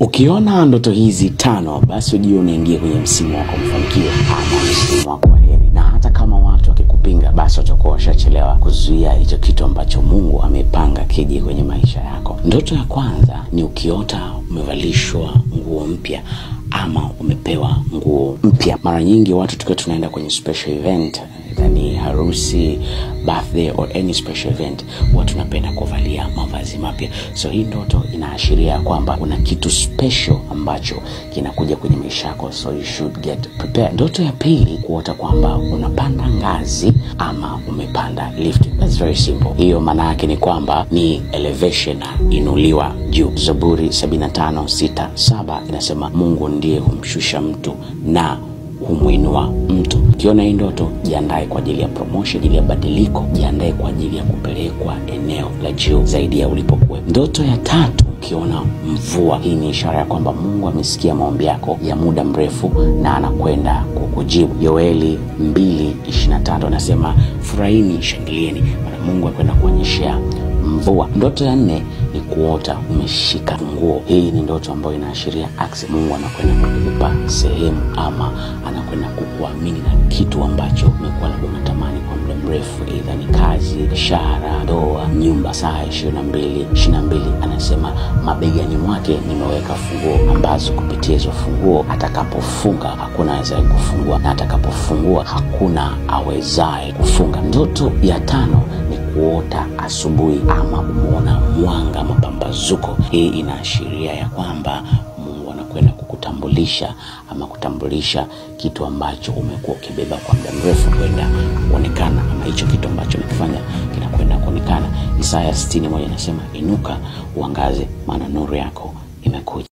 Ukiona ndoto hizi 5 basi ujue unaingia kwenye msimu wako mafanikio ama msimu wako wa heri. Na hata kama watu wakikupinga basi watakuwa washachelewa kuzuia hicho kitu ambacho Mungu amepanga kije kwenye maisha yako. Ndoto ya kwanza ni ukiota umevalishwa nguo mpya ama umepewa nguo mpya. Mara nyingi watu tukiwa tunaenda kwenye special event, yani harusi, birthday or any special event, watu tunapenda kuvalia mavazi mapya. So hii ndoto inaashiria kwamba kuna kitu special ambacho kinakuja kwenye maisha yako, so you should get prepared. Ndoto ya pili, kuota kwamba unapanda ngazi ama umepanda lift. That's very simple. Hiyo maana yake ni kwamba ni elevation, inuliwa juu. Zaburi 75:6-7 inasema Mungu ndiye humshusha mtu na humuinua mtu. Ukiona hii ndoto, jiandae kwa ajili ya promotion, ajili ya badiliko, jiandae kwa ajili ya kupelekwa eneo la juu zaidi ya ulipokuwa. Ndoto ya tatu, ukiona mvua, hii ni ishara ya kwamba Mungu amesikia maombi yako ya muda mrefu na anakwenda kukujibu. Yoeli 2:25 anasema furahini, shangilieni, maana Mungu anakwenda kuonyeshea mvua. Ndoto ya 4 ni kuota umeshika funguo. Hii ni ndoto ambayo inaashiria access. Mungu anakwenda kukupa sehemu ama anakwenda kukuamini na kitu ambacho umekuwa labda unatamani kwa muda mrefu, aidha ni kazi, biashara, ndoa, nyumba. Saa 22:22 anasema mabegani mwake nimeweka funguo ambazo kupitia hizo funguo atakapofunga hakuna awezaye kufungua, na atakapofungua hakuna awezaye kufunga. Ndoto ya 5 ni kuota asubuhi ama umeona mwanga, mapambazuko. Hii inaashiria ya kwamba Mungu anakwenda kukutambulisha ama kutambulisha kitu ambacho umekuwa ukibeba kwa muda mrefu kwenda kuonekana, ama hicho kitu ambacho umekifanya kinakwenda kuonekana. Isaya 60:1 inasema inuka uangaze, maana nuru yako imekuja.